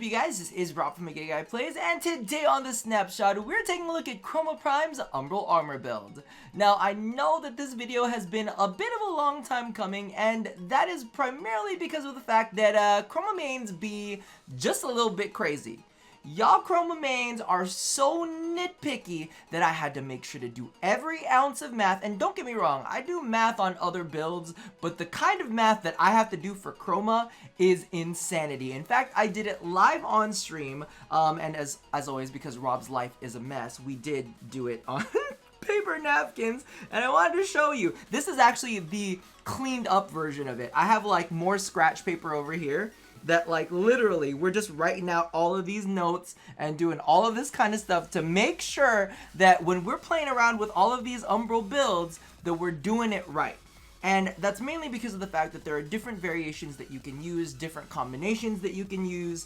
up, you guys? This is Rob from Gay Guy Plays, and today on the Snapshot, we're taking a look at Chroma Prime's Umbral armor build. Now, I know that this video has been a bit of a long time coming, and that is primarily because of the fact that Chroma mains be just a little bit crazy. Y'all Chroma mains are so nitpicky that I had to make sure to do every ounce of math. And don't get me wrong, I do math on other builds, but the kind of math that I have to do for Chroma is insanity. In fact, I did it live on stream, and as always, because Rob's life is a mess, we did do it on paper napkins, and I wanted to show you. This is actually the cleaned up version of it. I have like more scratch paper over here that like literally we're just writing out all of these notes and doing all of this kind of stuff to make sure that when we're playing around with all of these Umbral builds that we're doing it right. And that's mainly because of the fact that there are different variations that you can use, different combinations that you can use,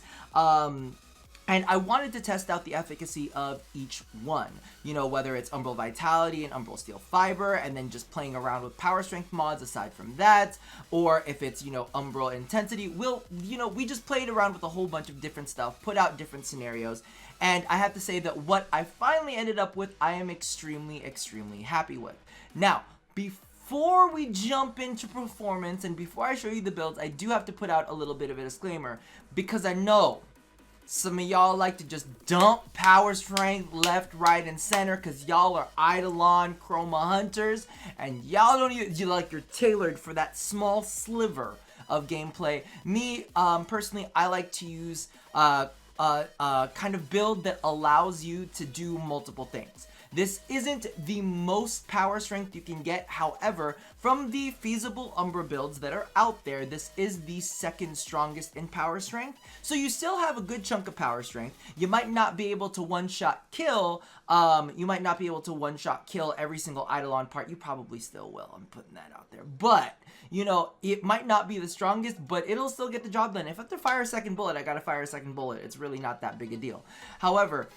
and I wanted to test out the efficacy of each one. You know, whether it's Umbral Vitality and Umbral Steel Fiber, and then just playing around with Power Strength mods aside from that, or if it's, you know, Umbral Intensity. We just played around with a whole bunch of different stuff, put out different scenarios, and I have to say that what I finally ended up with, I am extremely happy with. Now, before we jump into performance, and before I show you the builds, I do have to put out a little bit of a disclaimer, because I know some of y'all like to just dump power strength left, right, and center because y'all are Eidolon Chroma hunters, and y'all don't even, you're tailored for that small sliver of gameplay. Me, personally, I like to use kind of build that allows you to do multiple things. This isn't the most power strength you can get, however, from the feasible Umbra builds that are out there, this is the second strongest in power strength. So you still have a good chunk of power strength. You might not be able to one-shot kill, every single Eidolon part. You probably still will, I'm putting that out there. But, you know, it might not be the strongest, but it'll still get the job done. If I have to fire a second bullet, I gotta fire a second bullet. It's really not that big a deal. However,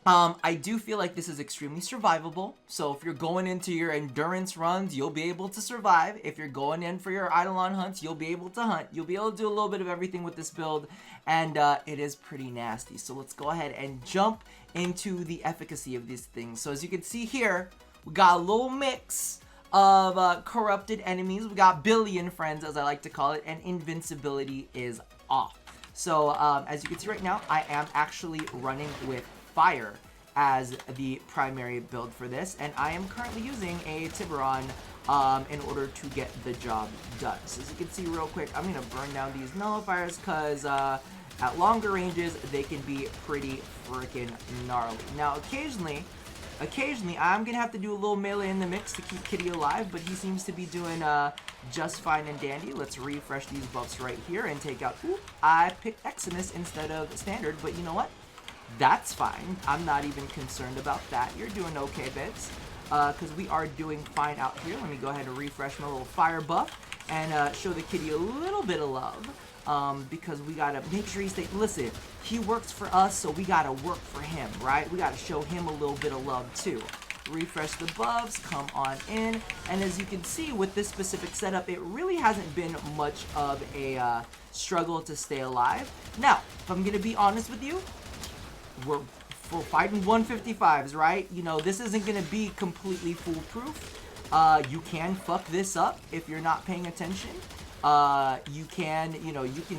I do feel like this is extremely survivable, so if you're going into your endurance runs, you'll be able to survive. If you're going in for your Eidolon hunts, you'll be able to hunt. You'll be able to do a little bit of everything with this build, and it is pretty nasty. So let's go ahead and jump into the efficacy of these things. So as you can see here, we got a little mix of corrupted enemies. We got billion friends, as I like to call it, and invincibility is off. So as you can see right now, I am actually running with Fire as the primary build for this, and I am currently using a Tiburon in order to get the job done. So as you can see real quick, I'm going to burn down these nullifiers because at longer ranges they can be pretty freaking gnarly. Now occasionally I'm going to have to do a little melee in the mix to keep Kitty alive, but he seems to be doing just fine and dandy. Let's refresh these buffs right here and take out, I picked Eximus instead of Standard, but you know what? That's fine. I'm not even concerned about that. You're doing okay, Bits. Because we are doing fine out here. Let me go ahead and refresh my little fire buff and show the kitty a little bit of love. Because we gotta make sure he stays. Listen, he works for us, so we gotta work for him, right? We gotta show him a little bit of love too. Refresh the buffs, come on in, and as you can see with this specific setup, it really hasn't been much of a struggle to stay alive. Now, if I'm gonna be honest with you, we're fighting 155s, right? You know, this isn't gonna be completely foolproof. You can fuck this up if you're not paying attention. You can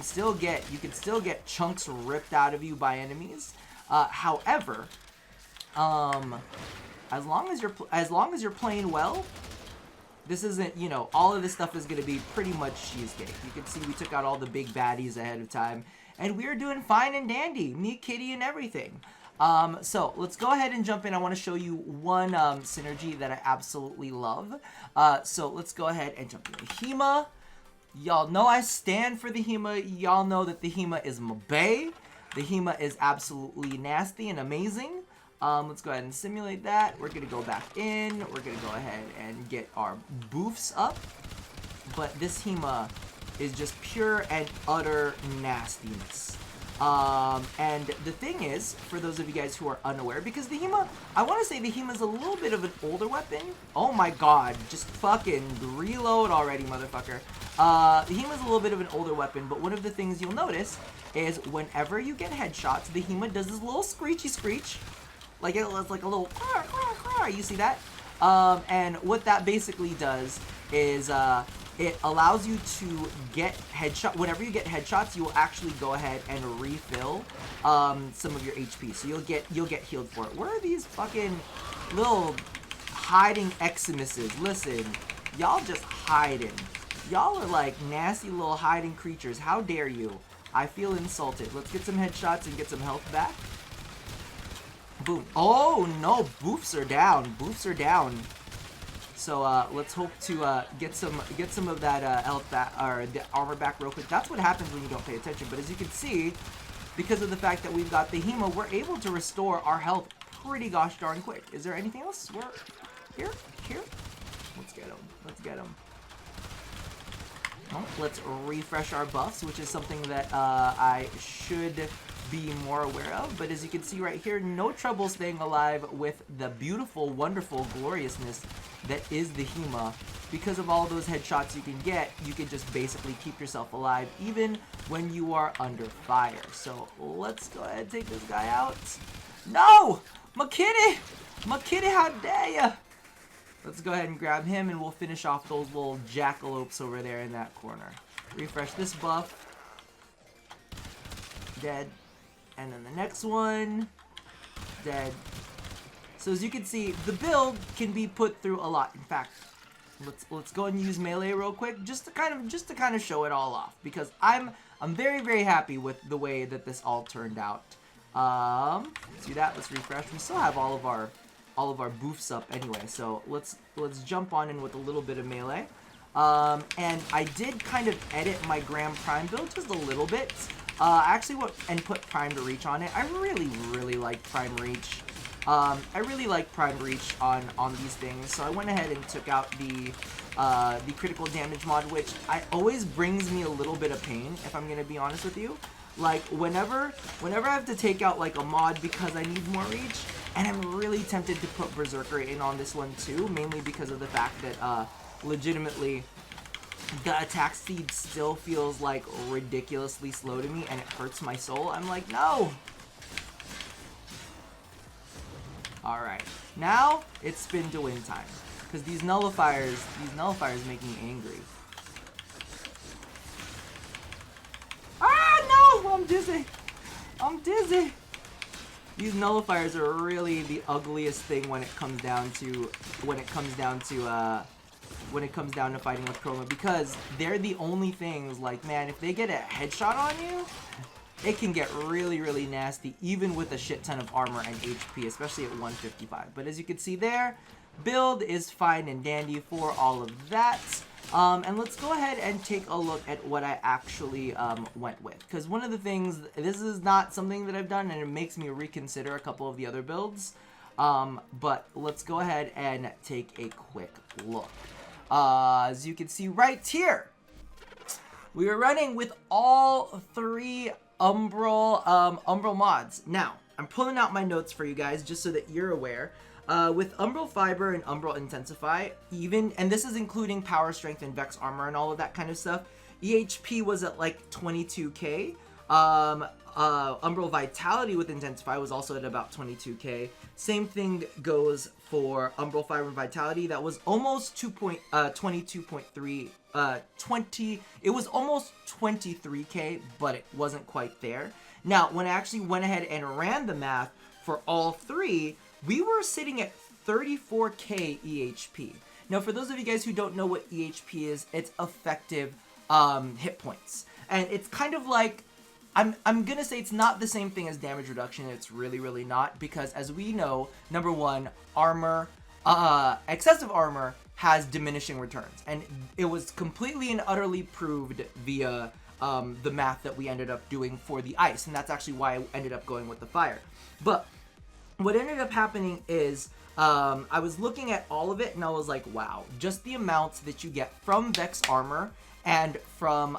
still get chunks ripped out of you by enemies. However, as long as you're playing well, this isn't, you know, all of this stuff is gonna be pretty much cheesecake. You can see we took out all the big baddies ahead of time, and we're doing fine and dandy, me, Kitty, and everything. So let's go ahead and jump in. I want to show you one synergy that I absolutely love. So let's go ahead and jump in. Hema, y'all know I stand for the Hema. Y'all know that the Hema is my bae. The Hema is absolutely nasty and amazing. Let's go ahead and simulate that. We're gonna go back in. We're gonna go ahead and get our boofs up. But this Hema is just pure and utter nastiness. And the thing is, for those of you guys who are unaware, because the HEMA, I want to say the HEMA is a little bit of an older weapon. Oh my god, just fucking reload already, motherfucker. The HEMA is a little bit of an older weapon, but one of the things you'll notice is whenever you get headshots, the HEMA does this little screechy screech. Like it's like a little, you see that? And what that basically does is it allows you to get headshot. Whenever you get headshots, you will actually go ahead and refill some of your HP. So you'll get healed for it. Where are these fucking little hiding Eximuses? Listen, y'all just hiding. Y'all are like nasty little hiding creatures. How dare you? I feel insulted. Let's get some headshots and get some health back. Boom. Oh no, boofs are down. Boofs are down. So let's hope to get some of that health back, or the armor back real quick. That's what happens when you don't pay attention. But as you can see, because of the fact that we've got the HEMA, we're able to restore our health pretty gosh darn quick. Is there anything else? We're here. Let's get him. Let's get him. Well, let's refresh our buffs, which is something that I should be more aware of. But as you can see right here, no trouble staying alive with the beautiful, wonderful gloriousness that is the HEMA. Because of all those headshots you can get, you can just basically keep yourself alive even when you are under fire. So let's go ahead and take this guy out. No! My kitty! My kitty, how dare ya! Let's go ahead and grab him and we'll finish off those little jackalopes over there in that corner. Refresh this buff. Dead. And then the next one, dead. So as you can see, the build can be put through a lot. In fact, let's go and use melee real quick, just to kind of show it all off, because I'm very, very happy with the way that this all turned out. See that? Let's refresh. We still have all of our boofs up anyway, so let's jump on in with a little bit of melee. And I did kind of edit my Graham Prime build just a little bit. I actually went and put Prime to Reach on it. I really, really like Prime Reach. I really like Prime Reach on these things, so I went ahead and took out the critical damage mod, which always brings me a little bit of pain, if I'm gonna be honest with you. Like whenever I have to take out like a mod because I need more reach, and I'm really tempted to put Berserker in on this one too, mainly because of the fact that legitimately the attack speed still feels like ridiculously slow to me and it hurts my soul. I'm like, no! Alright, now it's spin to win time. Because these nullifiers make me angry. Ah, no! I'm dizzy! I'm dizzy! These nullifiers are really the ugliest thing when it comes down to fighting with Chroma, because they're the only things, like, man, if they get a headshot on you, it can get really, really nasty, even with a shit ton of armor and HP, especially at 155. But as you can see there, build is fine and dandy for all of that. And let's go ahead and take a look at what I actually went with. Because one of the things, this is not something that I've done, and it makes me reconsider a couple of the other builds. But let's go ahead and take a quick look. As you can see right here, we are running with all three Umbral mods. Now, I'm pulling out my notes for you guys just so that you're aware. With Umbral Fiber and Umbral Intensify, and this is including Power Strength and Vex Armor and all of that kind of stuff, EHP was at like 22k. Umbral Vitality with Intensify was also at about 22k. Same thing goes for Umbral Fiber and Vitality. That was almost 22.3. It was almost 23k, but it wasn't quite there. Now, when I actually went ahead and ran the math for all three, we were sitting at 34k EHP. Now, for those of you guys who don't know what EHP is, it's effective hit points. And it's kind of like, I'm gonna say it's not the same thing as damage reduction. It's really, really not, because as we know, number one, armor, excessive armor has diminishing returns, and it was completely and utterly proved via the math that we ended up doing for the ice, and that's actually why I ended up going with the fire. But what ended up happening is I was looking at all of it and I was like, wow, just the amounts that you get from Vex armor And from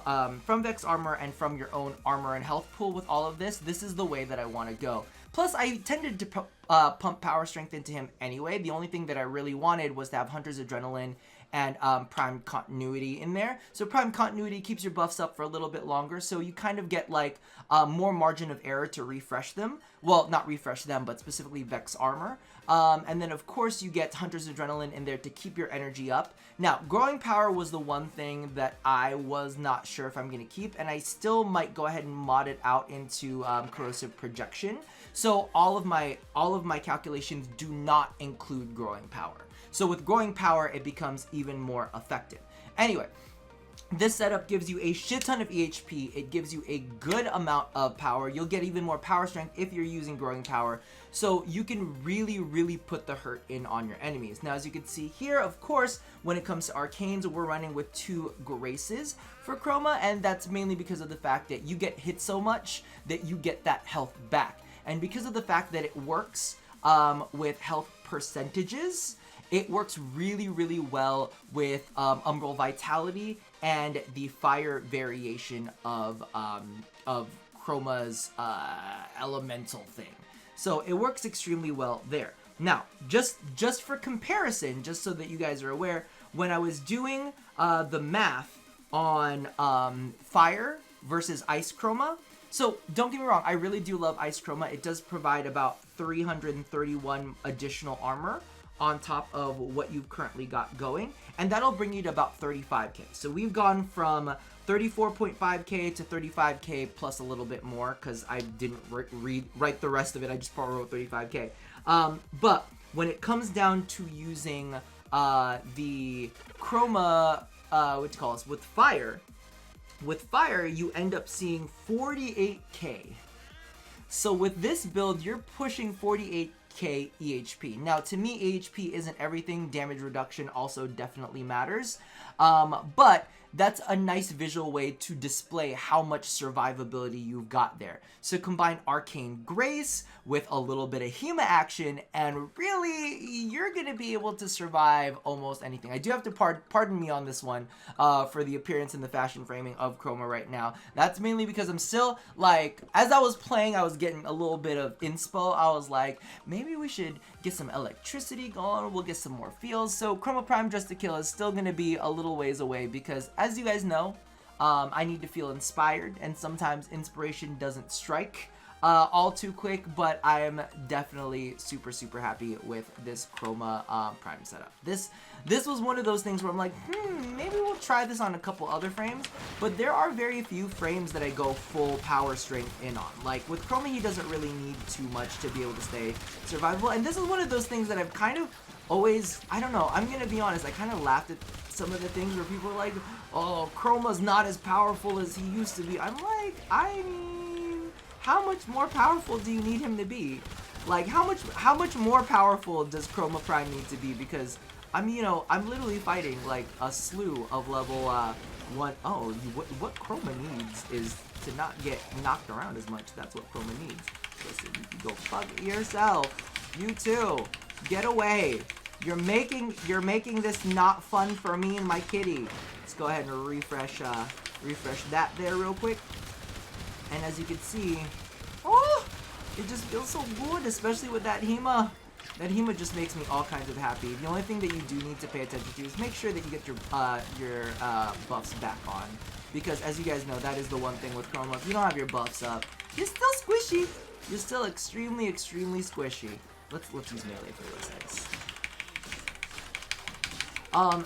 Vex armor and from your own armor and health pool with all of this is the way that I want to go. Plus, I tended to pump power strength into him anyway. The only thing that I really wanted was to have Hunter's Adrenaline and Prime Continuity in there. So Prime Continuity keeps your buffs up for a little bit longer, so you kind of get like more margin of error to refresh them. Well, not refresh them, but specifically Vex armor. And then of course you get Hunter's Adrenaline in there to keep your energy up. Now, Growing Power was the one thing that I was not sure if I'm going to keep, and I still might go ahead and mod it out into Corrosive Projection. So all of my calculations do not include Growing Power. So with Growing Power, it becomes even more effective. Anyway, this setup gives you a shit ton of EHP. It gives you a good amount of power. You'll get even more power strength if you're using Growing Power. So you can really, really put the hurt in on your enemies. Now, as you can see here, of course, when it comes to Arcanes, we're running with 2 Graces for Chroma, and that's mainly because of the fact that you get hit so much that you get that health back. And because of the fact that it works with health percentages, it works really, really well with Umbral Vitality and the fire variation of Chroma's elemental thing. So it works extremely well there. Now, just for comparison, just so that you guys are aware, when I was doing the math on fire versus ice Chroma, so don't get me wrong, I really do love ice Chroma. It does provide about 331 additional armor on top of what you've currently got going, and that'll bring you to about 35k. So we've gone from 34.5k to 35k plus a little bit more because I didn't write the rest of it. I just probably wrote 35k. But when it comes down to using the Chroma, what you call this, with fire, you end up seeing 48k. So with this build, you're pushing 48k EHP. Now, to me, EHP isn't everything. Damage reduction also definitely matters. But that's a nice visual way to display how much survivability you've got there. So combine Arcane Grace with a little bit of HEMA action, and really, you're going to be able to survive almost anything. I do have to pardon me on this one for the appearance and the fashion framing of Chroma right now. That's mainly because I'm still, like, as I was playing, I was getting a little bit of inspo. I was like, maybe we should get some electricity going, we'll get some more feels. So Chroma Prime Just to Kill is still going to be a little ways away because, as you guys know, I need to feel inspired, and sometimes inspiration doesn't strike all too quick, but I am definitely super, super happy with this Chroma Prime setup. This was one of those things where I'm like, maybe we'll try this on a couple other frames, but there are very few frames that I go full power strength in on. Like, with Chroma, he doesn't really need too much to be able to stay survivable, and this is one of those things that I've kind of always, I don't know, I'm gonna be honest, I kind of laughed at some of the things where people are like, oh, Chroma's not as powerful as he used to be. I'm like, I mean, how much more powerful do you need him to be? Like, how much more powerful does Chroma Prime need to be? Because I'm, you know, I'm literally fighting like a slew of level 1. Oh, what Chroma needs is to not get knocked around as much. That's what Chroma needs. Listen, you can go fuck yourself. You too. Get away. You're making this not fun for me and my kitty. Let's go ahead and refresh that there real quick. And as you can see, oh, it just feels so good, especially with that HEMA. That HEMA just makes me all kinds of happy. The only thing that you do need to pay attention to is make sure that you get your buffs back on. Because as you guys know, that is the one thing with Chroma. If you don't have your buffs up, you're still squishy. You're still extremely, extremely squishy. Let's use melee for this guys.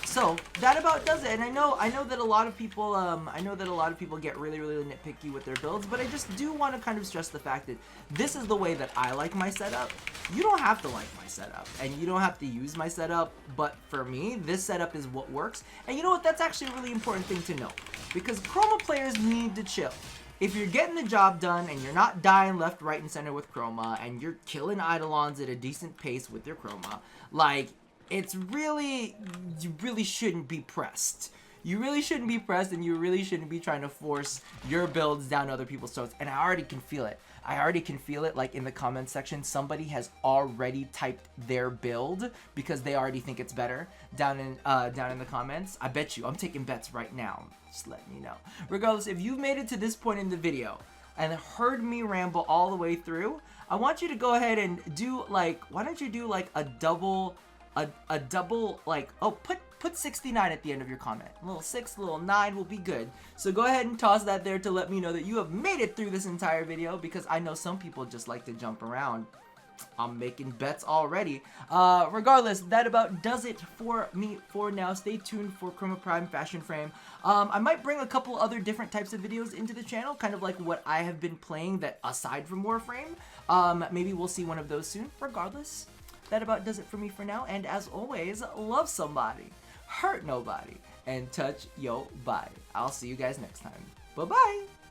So that about does it. And I know that a lot of people get really, really nitpicky with their builds, but I just do want to kind of stress the fact that this is the way that I like my setup. You don't have to like my setup, and you don't have to use my setup, but for me, this setup is what works. And you know what? That's actually a really important thing to know, because Chroma players need to chill. If you're getting the job done and you're not dying left, right, and center with Chroma, and you're killing Eidolons at a decent pace with your Chroma, like, it's really, you really shouldn't be pressed. You really shouldn't be pressed, and you really shouldn't be trying to force your builds down other people's throats. And I already can feel it. I already can feel it, like in the comments section, somebody has already typed their build because they already think it's better down in the comments. I bet you, I'm taking bets right now. Just letting you know. Regardless, if you've made it to this point in the video and heard me ramble all the way through, I want you to go ahead and do like, why don't you do like a double, like, oh, put 69 at the end of your comment. A little 6, a little 9 will be good. So go ahead and toss that there to let me know that you have made it through this entire video, because I know some people just like to jump around. I'm making bets already. Regardless, that about does it for me for now. Stay tuned for Chroma Prime Fashion Frame. I might bring a couple other different types of videos into the channel, kind of like what I have been playing that aside from Warframe. Maybe we'll see one of those soon. Regardless, that about does it for me for now. And as always, love somebody, hurt nobody, and touch yo body. I'll see you guys next time. Bye-bye.